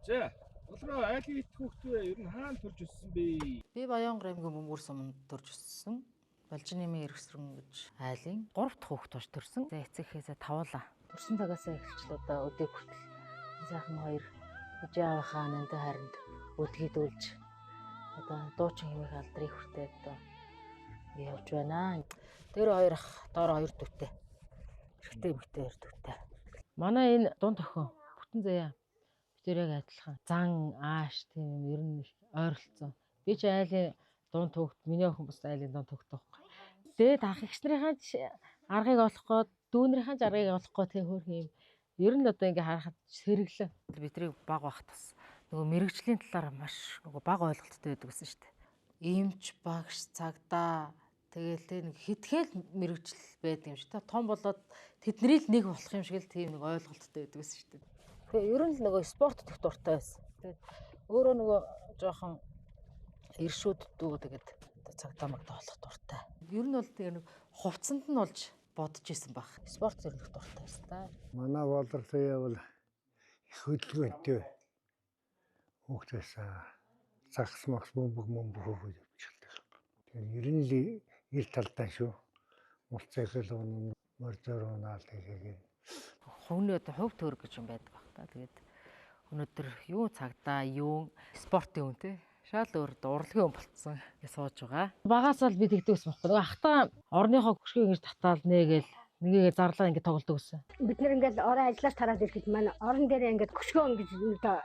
За, болроо айлын ит хүүхдээ ер нь хаана төрж өссөн бэ? Би Баянгар аймгийн Бөмбөр суманд төрж өссөн. Балжинымын эргэсрэн гэж айлын 3 дахь хүүхэд болж төрсөн. За эцэгхээсээ тавуулаа. Төрсөн цагаасаа эхэлж одоо өдөө хүртэл сайхан хоёр үжи аав хаанантай харинд өдгийдүүлж одоо дуучин хэмээх алдрыг хүртээд одоо явж байна. Тэр хоёр ах доор 2 дүүтэй. Эрэгтэй эмэгтэй 2 дүүтэй. Манай энэ дунд охин бүтэн заяа тэр яг адилхан зан ааш тийм ер нь ойролцоо. Би ч айлын дунд хөвгт миний охин бас айлын дунд хөвгт байхгүй. Тэгээд ах эгч нарынхаа аргыг олохгүй, дүүнэрийнхаа аргыг олохгүй тийм хөөрхөн юм. Ер нь одоо ингээ харахад сэргэлээ. Бидний баг багт бас нөгөө мэрэгжлийн талаар маш нөгөө баг ойлголттой байдаг гэсэн шүү дээ. Имч, багш, цагдаа тэгэл тийм нэг хитгэл мэрэгжил байдаг юм шиг. Том болоод тэдний л нэг болох юм шиг л тийм нэг ойлголттой байдаг гэсэн шүү дээ. Тэгээ ер нь л нөгөө спорт дэх дуртай байсан. Тэгээд өөрөө нөгөө жоохон иршүүд дүү тэгээд цагдаа магдаа болох дуртай. Ер нь бол тэгээ нэг хувцсанд нь болж бодож исэн баг. Спорт зэрлэх дуртай байсан та. Манай болртой бол их хөдөлгөөнтэй хүүхдээс загс махс бөмбөг хөвгөж явчихдаг. Тэгээ ер нь л ил талдаа шүү. Улцайхэл өнө мордор унаал тэгээд Хувны одоо хувь төр гэж юм байдаг баг та. Тэгээд өнөөдөр юу цагдаа, юу спортын үн те. Шал өөр урлагийн хүн болцсон гэж сууж байгаа. Багасаа л би тэгдэгс бохгүй. Ахтаа орныхоо хөшгийг ингэж татаал нээгээл нэгээ зарлаа ингэ тоглодог гэсэн. Бид нэр ингээл орой ажиллаж тараад ирэхэд манай орон дээр ингээд хөшгөө ингэж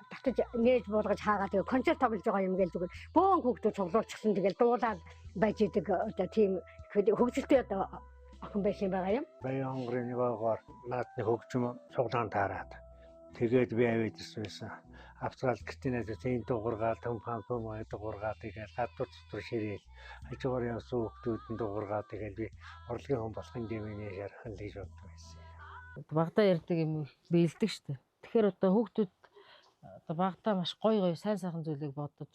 татаж нээж буулгаж хаагаад тэгээ концерт тоглож байгаа юм гээл зүгээр бөөн хүүхдүүд цуглуулчихсан тэгэл дуулаад байж идэг одоо тийм хөгжилтэй одоо охин байсан байгаа юм. Баянгарын нэггээр наадны хөгжим цуглаан таарад. Тэгээд би аваад ирсэн. Австрал гэртнээс тийм дуургаал том дуургаал тэгээд гадуур дотор ширээл хажуугаар явсан хүүхдүүдэнд дуургаал тэгээд би урлагийн хүн болохын дэмэний шархан л гэж боддог байсан. Багтаа ярьдаг юм биелдэг штэ. Тэгэхээр одоо хүүхдүүд одоо багтаа маш гоё сайн сайхан зүйлийг бодож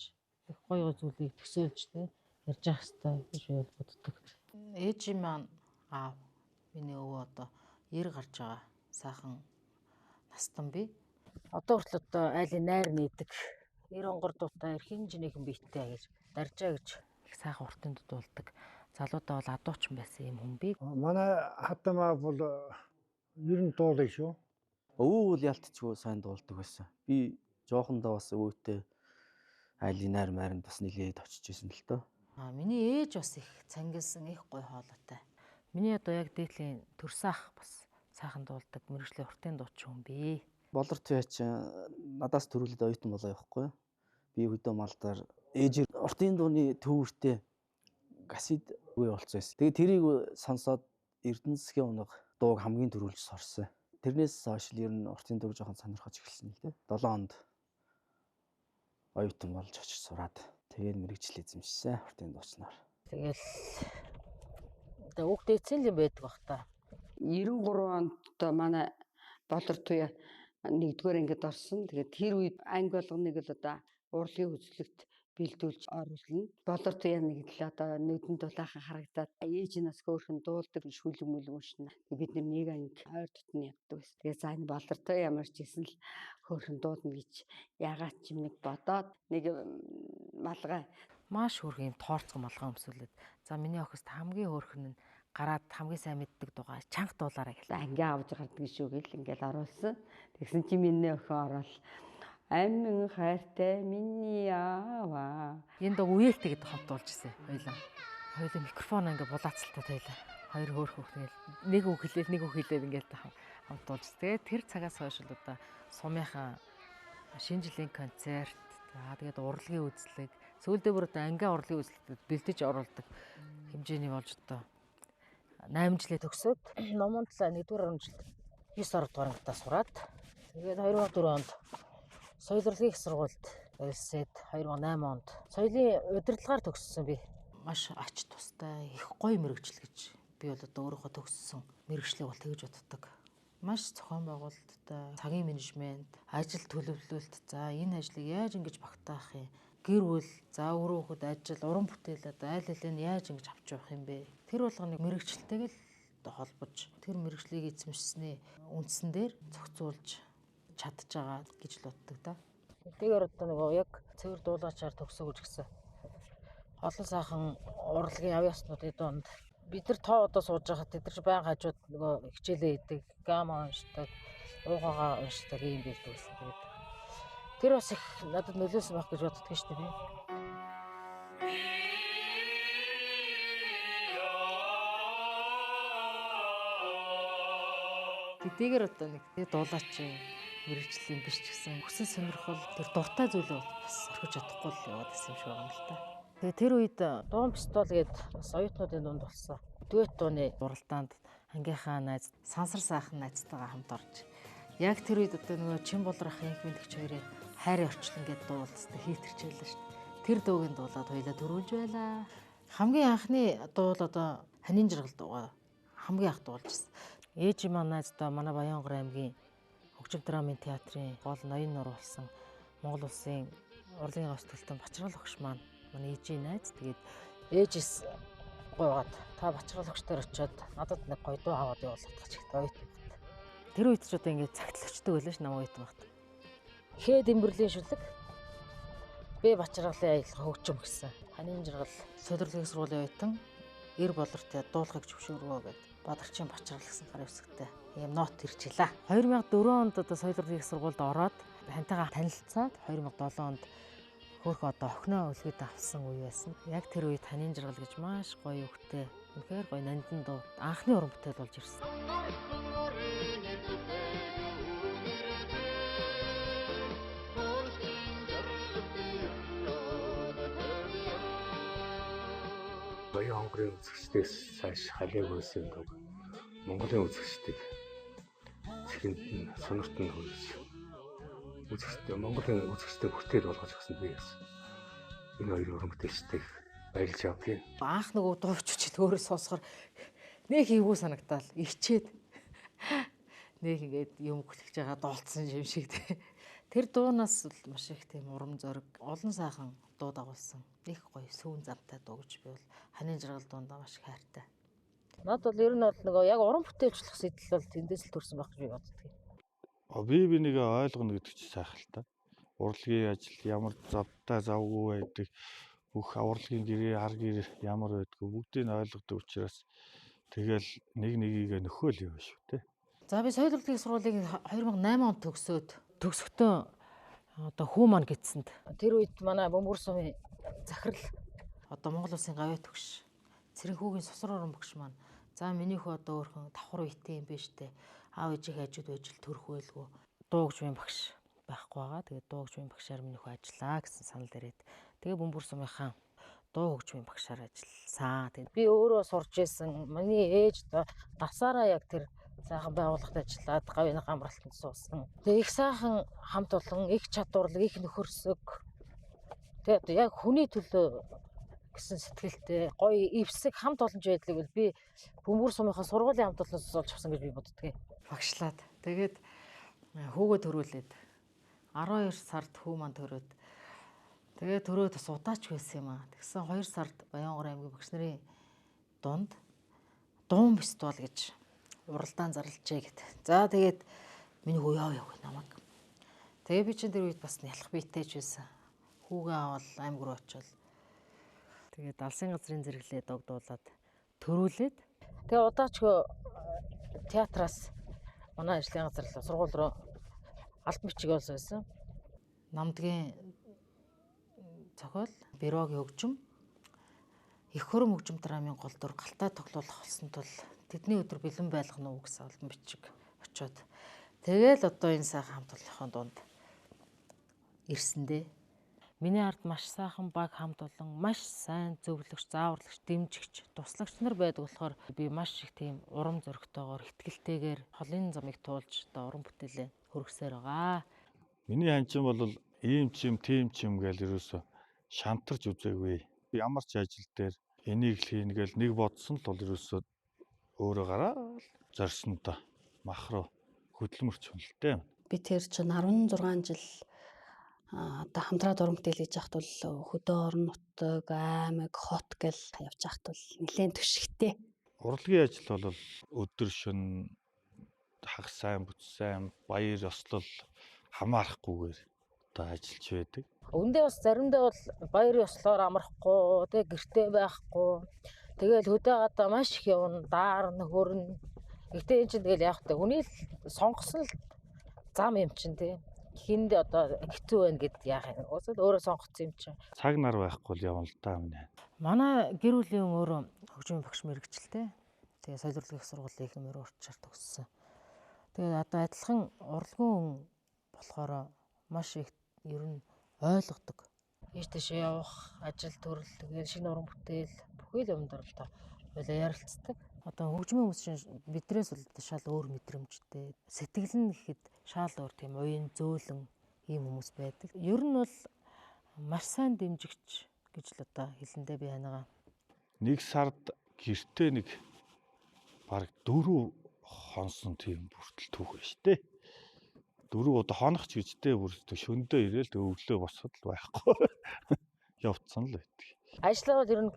их гоё зүйлийг төсөөлж тэ ярьж явах хэрэгтэй гэж би боддог. Ээжийн маань аав миний өвөө одоо 90 гарч байгаа сайхан настан би. Одоо хүртэл одоо айлын найр нээдэг 90 дуутай эрхийн жинэхэн биеттэй гэж даржаа гэж их сайхан уртын дуудулдаг. Залуудаа бол адуучин байсан юм хүн би. Манай хатамаа бол ер нь дуулаа шүү. Өвөө бол ялтчгүй сайн дуулдаг байсан. Би жоохондоо бас өвөөтэй айлын найр майранд бас нилээд очиж исэн л доо. Миний ээж бас их цангилсан их гой хоолойтой. Миний одоо яг дээдлийн төрсаах бас сайхан дуулдаг мэрэгжлийн уртын дуучин хүн би. Болор туяач надаас төрүүлээд оюутан болоо явахгүй. Би хөдөө малдаар ээжээр уртын дууны төвөртэй касет үе болцсон байсан. Тэгээ тэрийг сонсоод Эрдэнэсгийн унаг дууг хамгийн түрүүлж сорсон. Тэрнээс хойш л ер нь уртын дууг жоохон сонирхож эхэлсэн л дээ. 7 онд оюутан болж очиж сураад тэгээд мэрэгжил эзэмшсэн уртын дуучнаар. Тэгэл одоо хүүхдээцэн л юм байдаг бах та. 93 онд одоо манай болор туяа 1-р ангид орсон. Тэгээд тэр үед анги болгоныг л одоо урлагийн үзлэгт бэлдүүлж оруулна. Болор туяа нэг л одоо нүдэнд дулаахан харагдаад ээж нас хөөрхөн дуулдаг шүлэг мүлэг шнэ. Бид нэг анги ойр дотны явдаг байсан. Тэгээд за энэ болор туяа ямар ч гэсэн л хөөрхөн дуудна гэж ягаад ч юм нэг бодоод нэг малгай Маш хөрх юм тоорцгон малгай өмсүүлээд. За миний охист хамгийн хөөрхөн нь гараад хамгийн сайн мэддэг дугаа чанга дуулаарай гэлээ. Анги авч гардаг шүү гэл ингээл оруулсан. Тэгсэн чи миний охин орол амин хайртай миний аава. Энэ дог үеэлтэйгээд хамт болж ирсэн хоёлаа. Хоёлаа микрофон ингээ булаацалтай байлаа. Хоёр хөөрх хөхнөл нэг үг хэлээд ингээл хамт болж. Тэгээд тэр цагаас хойш л одоо сумынхаа шинэ жилийн концерт тэгээд урлагийн үзлэг сүүлдээ бүр одоо анги урлагийн үзлэгт бэлдэж оруулдаг хэмжээний болж одоо 8 жилээ төгсөөд номонд л 1-р жилд 9 дугаар ангидаа сураад тэгээд 2004 онд соёл урлагийн их сургуульд өрсөд 2008 онд соёлын удирдлагаар төгссөн би. Маш ач тустай их гоё мэрэгжил гэж би бол одоо өөрийнхөө төгссөн мэрэгчлийг бол тэгж боддог. Маш зохион байгуулалттай, цагийн менежмент, ажил төлөвлөлт, за энэ ажлыг яаж ингэж багтаах юм, гэр бүл, за өөрөө хөхөд ажил, уран бүтээл одоо айл алийг яаж ингэж авч явах юм бэ? Тэр болгоныг мэрэгчлэлтэйг л холбож, тэр мэрэгчлийг эзэмшсэний үндсэн дээр зохицуулж чадж байгаа гэж л боддог да. Тэгэхээр одоо нөгөө яг цэвэр дуулаачаар төгсөөгч гэсэн олон сайхан урлагийн авьяаснуудын донд бид нар тоо одоо сууж байхад тэд нар ч баян хажууд нөгөө хичээлээ хийдэг, гама уншдаг, уугаагаа уншдаг юм билдэг гэсэн. Тэгээд тэр бас их надад нөлөөсөн байх гэж боддог шүү дээ. Тэдгээр одоо нэг дуулаач мэрэгжлийн биш ч гэсэн хүсэл сонирхол тэр дуртай зүйлөө бас орхиж чадахгүй л яваад байсан юм шиг байна л да. Тэгээ тэр үед дуун пистол гээд бас оюутнуудын дунд болсон. Дуэт дууны уралдаанд ангийнхаа найз Сансар сайхан найзтайгаа хамт орж яг тэр үед одоо нөгөө чин болрах инх мэдгч хоёрын хайрын орчлон гээд дуулцдаг хийтэрчээлээ шүү дээ. Тэр дуугийн дуулаад хоёлаа төрүүлж байлаа. Хамгийн анхны дуу бол одоо Ханийн жаргал дуугаа хамгийн анх дуулжсэн. Ээж маань найздаа манай Баянгор аймгийн Хөгжим драмын театрын гол ноён нур болсон Монгол улсын урлагийн госдолтын Бачрал багш маань манай ээжийн найз. Тэгээд ээжээс гойгаад та Бачрал багштай очиод надад нэг гоё дуу аваад явуулах гэж ихтэй оюутан багт. Тэр үед ч одоо ингээд цагт л очдөг байлаа ш намайг оюутан багт. Хээ Дэмбэрлийн шүлэг би Бачралын аялал хөгжим гэсэн. Ханийн жаргал солирлын сургуулийн оюутан эр болортой дуулахыг зөвшөөрвөө гэдэг Бадарчин Бачрал гэсэн гар хэвсэгтэй ийм нот ирчихлээ. 2004 онд одоо соёлын сургуульд ороод хантайгаа танилцаад 2007 онд хөөх одоо охиноо үлгээд авсан үе байсан. Яг тэр үед Ханийн жаргал гэж маш гоё өгтэй. Үнэхээр гоё нандин дуу анхны уран бүтээл болж ирсэн. Баянгорын үзэгчдээс цааш халиагүйс юм дог. Монголын үзэгчдийг цэхэнд нь сонирт нь хөрөж үзэгчтэй Монголын үзэгчтэй бүтээл болгож өгсөн би гэсэн. Энэ хоёр уран бүтээлчдийг баярлж авдгийг. Анх нөгөө дуучид өөрөө сонсохоор нэг хийгүү санагдал ичээд нэг ингээд юм хүлээж байгаа доолцсон юм шиг тий. Тэр дуунаас маш их тийм урам зориг олон сайхан дуу дагуулсан. Их гоё сүүн замтай дуу гэж би бол Ханийн жаргал дуундаа маш их хайртай. Над бол ер нь бол нөгөө яг уран бүтээлчлэх сэтэл бол тэндээс л төрсэн байх гэж би боддог. Би нэгэ ойлгоно гэдэг чинь сайхан л та. Урлагийн ажил ямар завтай завгүй байдаг, бүх аварлагын гэрээ, хар гэр ямар байдг бүгдийг ойлгодог учраас тэгэл нэг нэгийг нөхөөл юм шүү те. За би соёл урлагийн сургуулийг 2008 онд төгсөхдөө одоо хүү маань гидсэнд. Тэр үед манай Бөмбөр сумын захирал одоо Монгол улсын гавьяа төгш Цэрэнхүүгийн сусар орон багш маань за миний хүү одоо өөрхөн давхар үйтэй юм биш үү? Аав ээжийнхээ хажууд байж л төрөх байлгүй. Дуугч буйн багш байхгүй байгаа. Тэгээд дуугч буйн багшаар миний хүү ажиллаа гэсэн санал ирээд тэгээд Бөмбөр сумынхаа дуу хөгжмийн багшаар ажилласан. Тэгээд би өөрөө сурч байсан. Миний ээж насаараа яг тэр сайхан байгууллагад ажиллаад гавьяаны хамралтанд суусан. Тэгээд их сайхан хамт олон, их чадварлаг, их нөхөрсөг. Тэгээд яг хүний төлөө гэсэн сэтгэлтэй гоё эвсэг хамт олонч байдлыг бол би Бөмбөр сумынхаа сургуулийн хамт олонноос олж авсан гэж би боддог. Багшлаад. Тэгээд хүүгээ төрүүлээд 12 сард хүү маань төрөөд тэгээд төрөөд бас удаач байсан юм аа. Тэгсэн 2 сард Баянгор аймгийн багш нарын дунд дуун фестивал гэж уралдаан зарлажээ гэд. За тэгээд миний хүү яв намайг. Тэгээ би чинь тэр үед бас нялх биетэй ч байсан. Хүүгээ авал аймаг руу очивол тэгээд алсын газрын зэрэглээ догдуулаад төрүүлээд тэгээ удаачгүй театраас манай ажлын газар сургууль руу албан бичиг болсон. Намдгийн зохиол бюрогийн хөгжим их хөрөм хөгжим драмын гол дүр галтаа тоглуулах болсон тул тэдний өдөр бэлэн байлгах нь гэсэн албан бичиг очиод тэгэл одоо энэ сайхан хамт олонхоо дунд ирсэндээ миний ард маш сайхан баг хамт олон маш сайн зөвлөгч, зааварлагч, дэмжигч, туслагч нар байдаг болохоор би маш их тийм урам зоригтойгоор, ихтгэлтэйгээр холын замыг туулж одоо уран бүтээлээ хөргсөөр байгаа. Миний ханчин бол ийм ч юм, тийм ч юм гэж ерөөсө шантарч үзээгүй. Би ямар ч ажил дээр энийг л хийнэ гэл нэг бодсон л бол ерөөсө өөрөө гараад зорьсон та мах руу хөдөлмөрч хүнэлтэй. Би тэр чинь 16 жил одоо хамтраад уран бүтээл хийж яхад бол хөдөө орон нутаг, аймаг, хот гэл явж яхад бол нэлээд төшигтэй. Урлагийн ажил бол өдөр шөнө хагас сайн, бүц сайн, баяр ёслол хамаарахгүйгээр одоо ажиллаж байдаг. Үндэ бас заримдаа бол баярын ёслоор амрахгүй, тэг гэртээ байхгүй. Тэгэл хөдөө маш их явна, даарна, хөрнө. Гэтэ энэ чинь тэгэл яах вэ? Хүний л сонгосон л зам юм чинь тий. Хинд одоо хэцүү байна гэд яах юм. Уусаад өөрөө сонгоцсон юм чинь. Цаг нар байхгүй л явна л да минь. Манай гэр бүлийн өөрөө хөгжмийн багш мэрэгчлээ. Тэгээ соёл урлагийн их сургуулийн их нэмэр урчаар төгссөн. Тэгээд одоо адилхан урлагийн хүн болохоор маш их ер нь ойлгодог. Ийш тийшээ явах, ажил төрөл, тэгээд шинэ уран бүтээл бүхий л юмдар л та хоёлаа ярилцдаг. Одоо хөгжмийн хүмүүс чинь бидрээс бол шал өөр мэдрэмжтэй. Сэтгэл нь гэхэд шал өөр тийм уян зөөлөн ийм хүмүүс байдаг. Ер нь бол маш сайн дэмжигч гэж л одоо хэлэндээ би ханагаа. Нэг сард гэртээ нэг бараг 4 хонсон тийм бүртэл түүх байна штэ. 4 удаа хонох ч гэжтэй бүр шөндөө ирээл өглөө босоход л байхгүй. Явцсан л байдаг. Ажлаа бол ер нь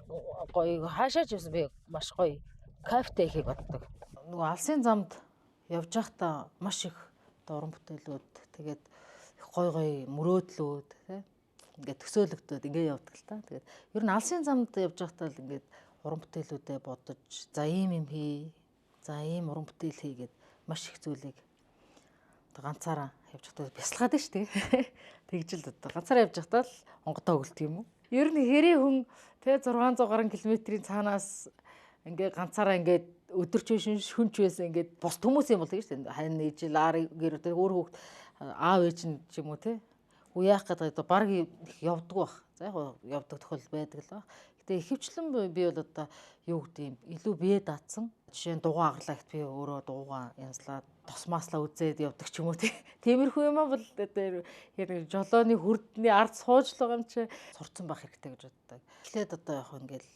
гоё хаашаач юмсан би маш гоё кайфтай ихийг боддог. Нөгөө алсын замд явж байхдаа маш их уран бүтээлүүд тэгээд гоё мөрөөдлүүд тий ингээд төсөөлөгдөд ингээд явдаг л та. Тэгээд ер нь алсын замд явж байхдаа л ингээд уран бүтээлүүдэд бодож за ийм юм хий. За ийм уран бүтээл хийгээд маш их зүйлийг ганцаараа явж байхдаа бясалгаад нь шүү дээ. Тэгж л одоо ганцаараа явж байхдаа л онгодоо өгөлт юм уу? Ер нь хэрэг хүн тэ 600 гаруй километрийн цаанаас ингээ ганцаараа ингээд өдөрч шүнч байсан ингээд бос хүмүүс юм бол тийм шүү дээ. Хань ижил аар гэр тэ өөр хүүхд аав ээж нь ч юм уу те. Уяах гэдэг одоо баг явдаг бах. За яг явдаг тохиол байдаг л баг. Гэтэ ихэвчлэн би бол одоо юу гэдэг юм илүү бие даатсан. Жишээ нь дугуй аглаа гэхэд би өөрөө дуугаа янзлаад тосмааслаа үзээд явдаг ч юм уу тиймэрхүү юм бол одоо яг жолооны хүрдний ард сууж л байгаа юм чи сурцсан байх хэрэгтэй гэж боддог. Эхлээд одоо яг ингээл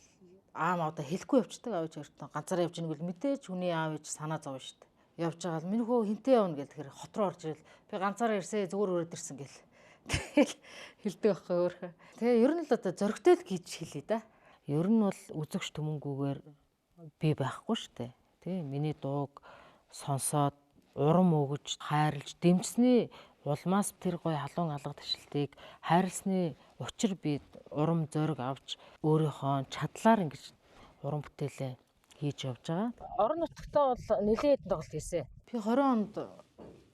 аав одоо хэлэхгүй явцдаг аав ээж хоёртоо ганцаараа явж ийнэг бол мэдээж хүний аав ээж санаа зовно шүү дээ. Явж байгаа л минь хөө хинтээ явна гэл тэгэхээр хот руу орж ирэл би ганцаараа ирсээ зүгээр өрөөд ирсэн гэл. Тэгэл хэлдэг байхгүй өөрөө. Тэгээ ер нь л одоо зөрөгтэй л гэж хэлээ да. Ер нь бол үзэгч түмэнгүүгээр би байхгүй шүү дээ. Тэ миний дууг сонсоод урам өгөж хайрлж дэмжсэний улмаас тэр гой халуун алга ташилтыг хайрлсны учир би урам зориг авч өөрийнхөө чадлаар ингэж уран бүтээлээ хийж явж байгаа. Орон нутгтаа бол нэлээд тоглолт хийсэн. Би 20 онд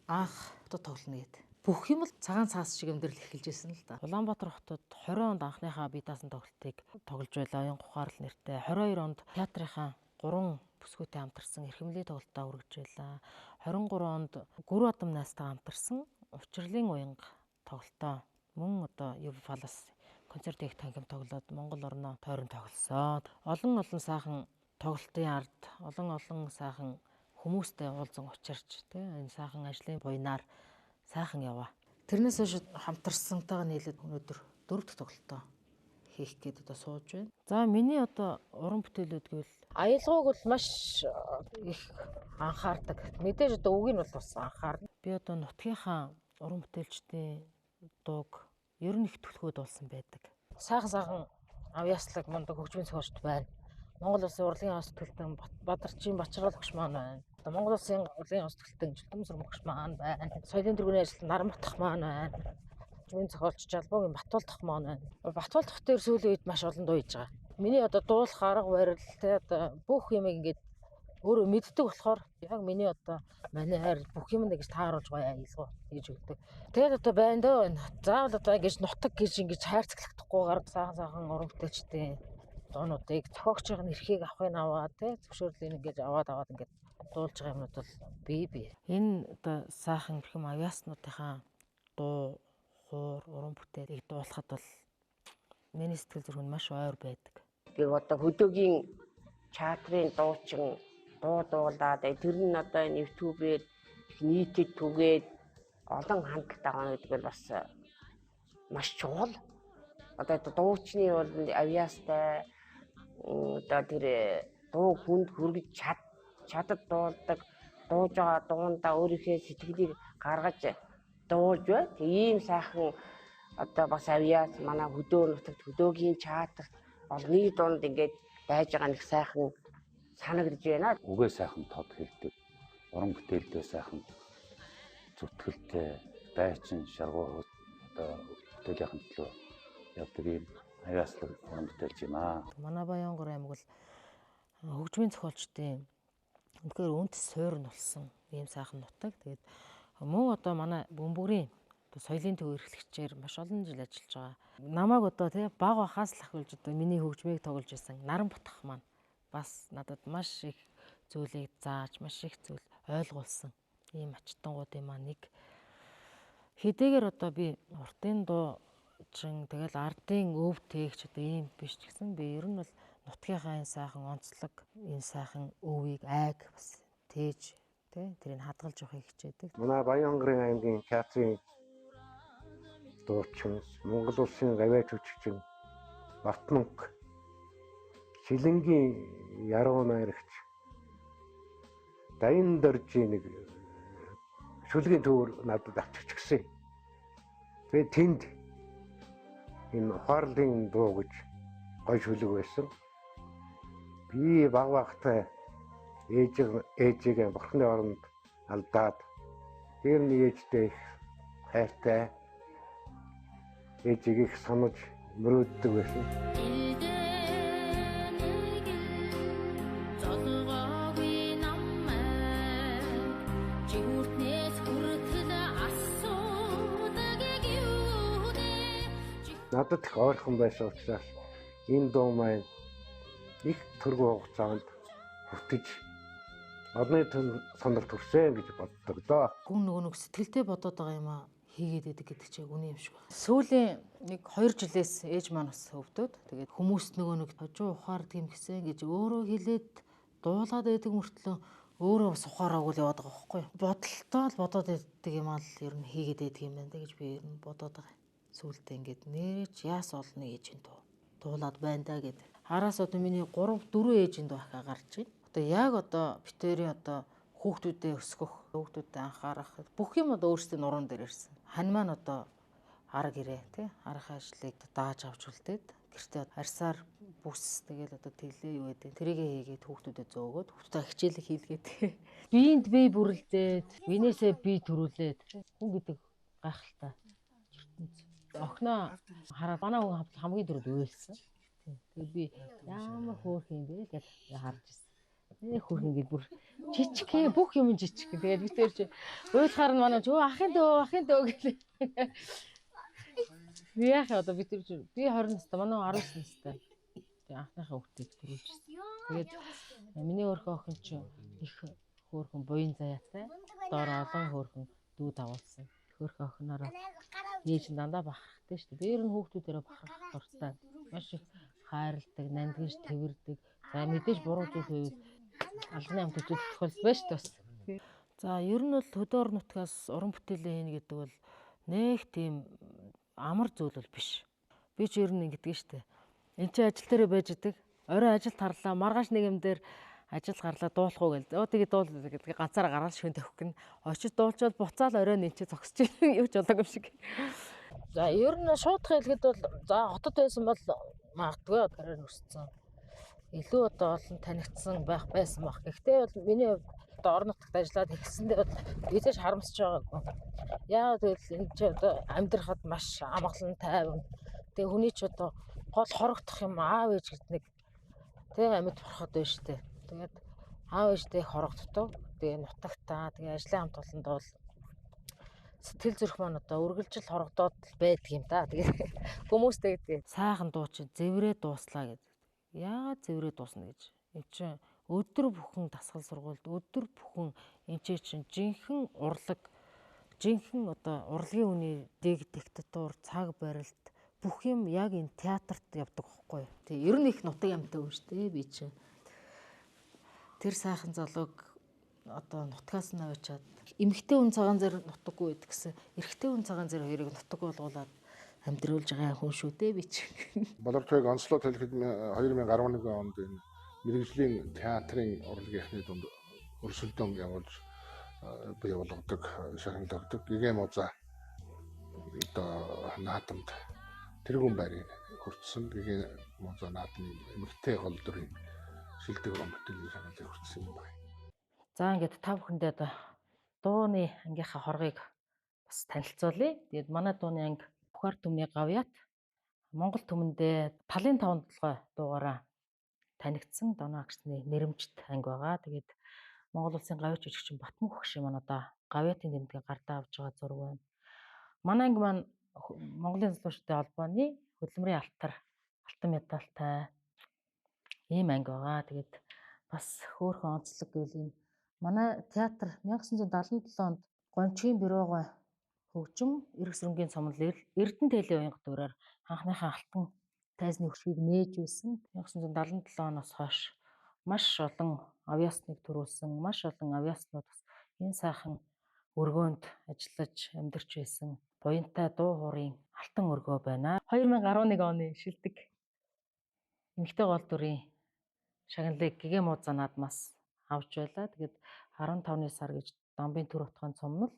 анх тоглоно гэдэг. Бүх юм л цагаан цаас шиг амьдрал эхэлж ирсэн л да. Улаанбаатар хотод 20 онд анхныхаа бие даасан тоглолтыг тоглож байлаа. Оюн Гухаарл нэртэй. 22 онд театрынхаа 3 бүсгүйтэй хамтарсан эрхэмлээ тоглолтоо үргэж байлаа. 23 онд Гүр Бадам найзтайгаа хамтарсан Учрлын уянга тоглолтоо мөн одоо Ювфалас концерт их танхим тоглоод Монгол орноо тойрон тоглосон. Олон сайхан тоглолтын ард олон сайхан хүмүүстэй уулзсан учирч энэ сайхан ажлын буйнаар сайхан яваа. Тэрнээс хойш хамтарсантайгаа нийлээд өнөөдөр 4 дахь тоглолтоо хийх гээд одоо сууж байна. За миний одоо уран бүтээлүүд гэвэл аялгауг бол маш их анхаардаг. Мэдээж одоо үгийг нь бол бас анхаарна. Би одоо нутгийнхаа уран бүтээлчдийн дууг ер нь их төлхөөд болсон байдаг. Сайхан авьяаслаг мундаг хөгжмийн зохиолч байна. Монгол Улсын урлагийн ос төлтөн Бадарчин Бачрал багш маань байна. Монгол Улсын урлагийн ос төлтөн Жилтэмсэр багш маань байна. Соёлын тэргүүний ажилтан Наранбатах маань байна. Хөгжмийн зохиолч Жалбуугийн Батуулдах маань байна. Батуулдах дээр сүүлийн үед маш олон дуу хийж байгаа. Миний одоо дуулах арга барил тэ одоо бүх юм ингээд өөрөө мэддэг болохоор яг миний одоо манай хайр бүх юм нэгж тааруулж гоё аялгаа хийж өгдөг. Тэгээд одоо байна дөө. Заавал одоо ингэж нутаг гэж ингэж хайрцаглахдаггүйгээр сайхан уран бүтээлчтэй дуунуудыг зохиогчийн эрхийг авахыг аваад тий зөвшөөрлийг ингэж аваад ингэж дуулж байгаа юмнууд бол би. Энэ одоо сайхан эрхэм авьяаснуудынхаа дуу, хуур, уран бүтээлийг дуулахад бол миний сэтгэл зүрх нь маш ойр байдаг. Би одоо хөдөөгийн чатрын дуучин дуулаад тэр нь одоо энэ YouTube-ээр нийтэд түгээд олон хандлагатай байгаа гэдэг нь бас маш чухал. Одоо дуучны бол авьяастай одоо тэр дуу хүнд хүргэж чадад дуулдаг, дууж байгаа дуунда өөрийнхөө сэтгэлийг гаргаж дуулж бай. Тэг ийм сайхан одоо бас авьяас манай хөдөө нутагт хөдөөгийн чатар олонний дунд ингээд байж байгаа нэг сайхан санагдж байна. Үгээ сайхан тод хэлдэг. Уран бүтээлдээ сайхан зүтгэлтэй, байчин, шаргуу одоо бүтээлийн төлөө явдаг ийм аяаслаг уран бүтээлч юм аа. Манай Баянгор аймаг бол хөгжмийн зохиолчдын үнэхээр үндэс суурь нь болсон ийм сайхан нутаг. Тэгээд мөн одоо манай Бөмбөрийн соёлын төв эрхлэгчээр маш олон жил ажиллаж байгаа. Намайг одоо тий баг бахаас л ахвалж одоо миний хөгжмийг тоглож исэн Наран Батх маань бас надад маш их зүйлийг зааж, маш их зүйл ойлгуулсан. Ийм ачтангуудын маань нэг. Хэдийгээр одоо би уртын дуучин тэгэл ардын өв тээгч одоо ийм биш ч гэсэн би ер нь бол нутгийнхаа энэ сайхан онцлог, энэ сайхан өвийг айг бас тээж тий тэрийг хадгалж явахыг хичээдэг. Манай Баянгарын аймгийн театрын дуучин, Монгол улсын гавьяа жүжигчин Батманг Шилэнгийн яруу найрагч Даян Доржийн нэг шүлгийн төвөр надад авчирч гисэн. Тэгээд тэнд энэ ухаарлын дуу гэж гой шүлэг байсан. Би баг багтай ээжигээ бурхны оронд алдаад тэр нэг ээжтэй их хайртай ээжийг их санаж мөрөөддөг байсан. Надад их ойрхон байсан учраас энэ дуу маань их төргөө хугацаанд хүртэж одны санал төрсөн гэж боддог доо. Гүн нөгөө сэтгэлдээ бодоод байгаа юм аа хийгээд идэг гэдэг чинь үний юм шиг байна. Сүүлийн нэг 2 жилээс ээж маань бас өвдөд. Тэгээд хүмүүс нөгөө нэг хожуу ухаардаг юм гэсэн гэж өөрөө хэлээд дуулаад байдаг мөртлөө өөрөө бас ухаараагүй л яваад байгаа байхгүй юу. Бодолтой л бодоод байдаг юм аа л ер нь хийгээд идэг юм байна гэж би ер нь бодоод байгаа. Сүүлдээ ингээд нэрэж яас олно ээжийн дуу дуулаад байна да гэдэг. Араас одоо миний 3 4 ээжийн дуу ахаа гарч байна. Одоо яг одоо битэрийн одоо хүүхдүүдэд өсгөх, хүүхдүүдэд анхаарах бүх юм одоо өөрсдийн нуруунд дээр ирсэн. Хань маань одоо арга ирээ тий арга ажлыг дааж авч үлдээд гэртээ арьсаар бүс тэгэл одоо тэглээ юу гэдэг тэрийг хийгээд хүүхдүүдэд зөөгөөд хүүхдүүдээ хичээлэг хийлгээд биеинд бие бүрлдээд бинээсээ бие төрүүлээд хүн гэдэг гайхалтай охноо хараад манай хүн хамгийн дөрөв уйлсан. Тэгээд би ямар хөөх юм бэ гэж харж ирсэн. Хөөх ингэж бүр жижиг бүх юм жижиг. Тэгээд би тэр чи уйлахаар нь манай ахын дөө гэлээ. Би яхаа одоо би тэр чи би 20 настай манай 19 настай. Тэгээд анхныхаа хүүхдийг төрүүлжсэн. Тэгээд миний өөрхөн охин чи их хөөхөн буян заяатай. Доор олон хөөхөн дүү давуулсан. Хөөхөн охинороо ээж дандаа бахархдаг шүү дээ. Би ер нь хүүхдүүдээрээ бахархах дуртай. Маш их хайрладаг, нандинж тэрвэрдэг. За мэдээж буруу зүйл хийвэл албаны амт үзүүлэх тохиолдол байж тас. За ер нь бол хөдөө орон нутгаас уран бүтээлээ хийнэ гэдэг бол нэг тийм амар зүйл бол биш. Би ч ер нь ингэдэг шүү дээ. Энд чи ажил дээр байж идэг. Орой ажил тарлаа, маргааш нэг юм дээр ажил гарлаа дуулах уу гээл. Тэгээ дуул гэдэг ганцаараа гараад шүн тавих гин. Очиж дуулчвал буцаал орой нь чи зогсож юу ч болоог юм шиг. За ер нь шуудах хэлгээд бол за хотод байсан бол магадгүй карьер өссөн. Илүү одоо олон танигдсан байх байсан баг. Гэхдээ бол миний хувьд одоо орон нутагт ажиллаад эхэлсэндээ бол бидэж харамсаж байгаагүй. Яагаад гэвэл энэ ч одоо амьдрахад маш амгалан тайван. Тэгээ хүний ч одоо гол хорогдох юм аав ээж гэдэг нэг тэг амьд бурхад байна штэ. Тэгээд аав ээжтэй хорогддог. Тэгээ нутагтаа тэгээ ажлын хамт олонд бол сэтгэл зүрх маань одоо үргэлжил хорогдоод байдаг юм да. Тэгээ хүмүүстэй гэдэг сайхан дуу чи зэврээ дууслаа гэдэг. Яагаад зэврээ дуусна гэж. Энд чинь өдөр бүхэн дасгал сургуульд өдөр бүхэн энэ чинь жинхэнэ урлаг жинхэнэ одоо урлагийн үний дэг диктатур цаг барилт бүх юм яг энэ театрт явдаг байхгүй. Тэг ер нь их нутаг амтай юм шүү дээ би чинь. Тэр сайхан залууг одоо нутгаас нь авчаад эмэгтэй хүн цагаан зэр нутаггүй байдаг гэсэн эрэгтэй хүн цагаан зэр хоёрыг нутаг болгуулад амьдруулж байгаа хүн шүү дээ би чинь. Боловчойг онцлог хэлэхэд 2011 онд энэ мэрэгжлийн театрын урлагийнхны дунд өрсөлдөөн явуулж бий болгодог, шагналдаг. Гэгэм узаа одоо наадамд тэргүүн байрыг хүртсэн. Гэгэм узаа наадмын эмэгтэй гол дүрийн шилдэг уран бүтээлийн шагналыг хүртсэн юм байна. За ингээд та бүхэндээ одоо дууны ангийнхаа хоргийг бас танилцуулъя. Тэгээд манай дууны анги Бүхар түмний гавьяат Монгол түмэндээ талын таван толгой дуугаараа танигдсан Доноо агшны нэрэмжит анги байгаа. Тэгээд Монгол улсын гавьяа жүжигчин Батмүх багшийн маань одоо гавьяатын тэмдгийн гардаа авж байгаа зураг байна. Манай анги маань Монголын залуучуудын холбооны хөдөлмөрийн алтан медальтай ийм анги байгаа. Тэгээд бас хөөхөн онцлог гэвэл энэ манай театр 1977 онд Гончгийн бюрогой хөгжим эрх зөрөнгийн цомлол Эрдэнэ телевизийн уянга дуурайар анхныхаа алтан тайзны хөшгийг нээж байсан. 1977 оноос хойш маш олон авиасныг төрүүлсэн, маш олон авиаснууд бас энэ сайхан өргөөнд ажиллаж амьдарч байсан буянтай дуу хуурын алтан өргөө байна. 2011 оны шилдэг эмэгтэй гол дүрийн шагналыг Гэгэ Мууза наадмаас авч байлаа. Тэгээд 15-ны сар гэж Дамбын төр утгын цомнол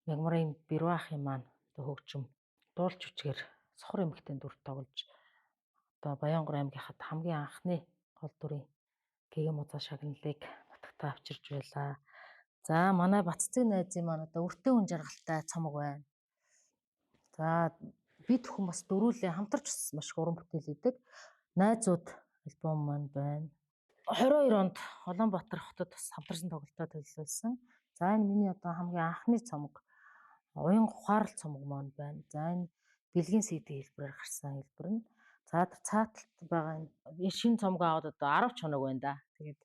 Мягмарын Бирвахын маань хөгжим дуулж үчгээр сохор эмэгтэй дүр тоглож одоо Баянгор аймгийнхад хамгийн анхны гол дүрийн Гэгэ Мууза шагналыг нутагтаа авчирж байлаа. За манай Баццэг найзын маань одоо өртөө хүн жаргалтай цомог байна. За бид бүхэн бас дөрүүлээ хамтарч маш уран бүтээл хийдэг. Найзууд альбом маань байна. 22 онд Улаанбаатар хотод бас хамтарсан тоглолтоо төлөвлөсөн. За энэ миний одоо хамгийн анхны цомог уян ухаарал цомог маань байна. За энэ бэлгийн CD хэлбэрээр гарсан хэлбэр нь. За цааталт байгаа энэ шинэ цомог аваад одоо 10 ч хоног байна да. Тэгээд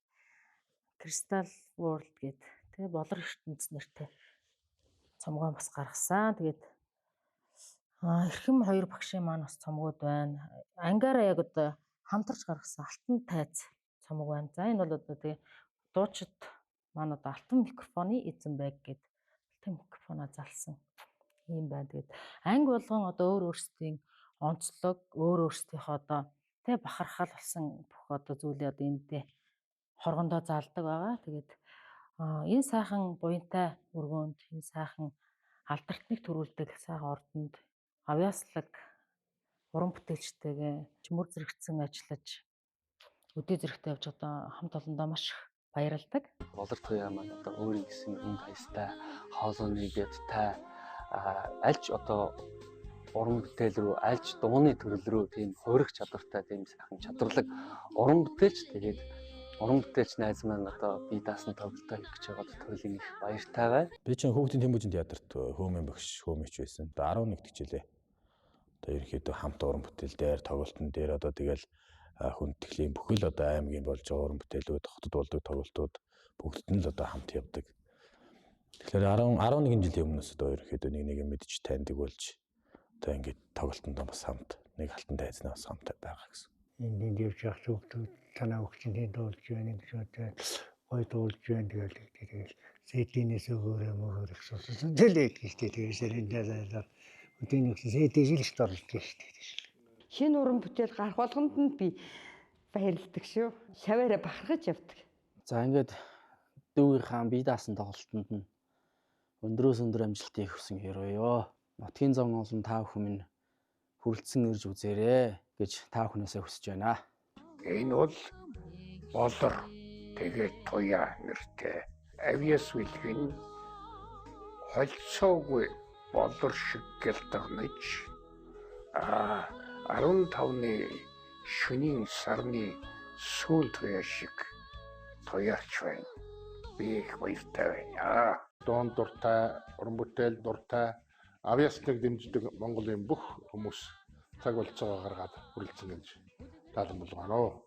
Crystal World гэдэг тэгээ болор ертөнц нэртэй цомгоо бас гаргасан. Тэгээд эрхэм хоёр багшийн маань бас цомгууд байна. Ангаараа яг одоо хамтарч гаргасан алтан тайз цомог байна. За энэ бол одоо тэгээ дуучид маань одоо алтан микрофоны эзэн байг гэдэг алтан микрофоноо залсан юм байна. Тэгээд анги болгон одоо өөр өөрсдийн онцлог, өөр өөрсдийнхөө одоо тэ бахархал болсон бүх одоо зүйлээ одоо эндээ хоргондоо залдаг байгаа. Тэгээд энэ сайхан буянтай өргөөнд энэ сайхан алдартныг төрүүлдэг сайхан ордонд авьяаслаг уран бүтээлчтэйгээ чөмөр зэрэгцэн ажиллаж өдөө зэрэгтэй явж одоо хамт олондоо маш их баярлдаг. Болор туяа маань одоо өөрийн гэсэн өнгө хаястай, хоолойны гэдтэй альч одоо уран бүтээл рүү, альч дууны төрөл рүү тийм хуурах чадвартай тийм сайхан чадварлаг уран бүтээлч. Тэгээд уран бүтээлч найз маань одоо би даасан тоглолтоо хийх гэж байгаа төрлийн их баяртай байна. Би чинь Хүүхдийн Тэмүүжин театрт хөөмөн багш хөөмөч байсан. Одоо 11 хичээлээ. Одоо ерөнхийдөө хамт уран бүтээл дээр тоглолтын дээр одоо тэгэл хүндтгэлийн бүхэл одоо аймгийн болж байгаа уран бүтээлүүд, хотод болдог тоглолтууд бүгдд нь л одоо хамт явдаг. Тэгэхээр 11 жилийн өмнөөс одоо ерөнхийдөө нэг мэдж таньдаг болж одоо ингээд тоглолтонд бас хамт нэг алтан тайзнаа бас хамт байгаа гэсэн. Энд явж явах зүгтүүд танаа хөгчөнд дуулж байна гэж бодоод гой дуулж байна тэгэл сэдийнээс өгөөрэй мөгөөр их сонссон. Дэлээд гэжтэй тэгээс эндээ өдөөний сэдийг жилж орлож гэжтэй. Шинэ уран бүтээл гарах болгонд нь би баярлдаг шүү. Шаваараа бахархаж явдаг. За ингээд дүүгийн хаан бие даасан тоглолтод нь өндрөөс өндөр амжилтыг хүсэн хэрвээ. Нутгийн зам олон та бүхэн минь хүрэлцэн ирж үзээрэй гэж та бүхнээсээ хүсэж байна. Энэ бол болор тэгээд туяа нэртэй авиас үлгэн холцоогүй болор шиг гэлдэгнэж 15-ны шөнийн сарны сүүл туяа шиг туяач байна. Би их баяртай байна. Дуун дуртай, уран бүтээл дуртай, авиасныг дэмждэг Монголын бүх хүмүүс цаг болцоогоо гаргаад хүрэлцэн гэж таалан болгоно.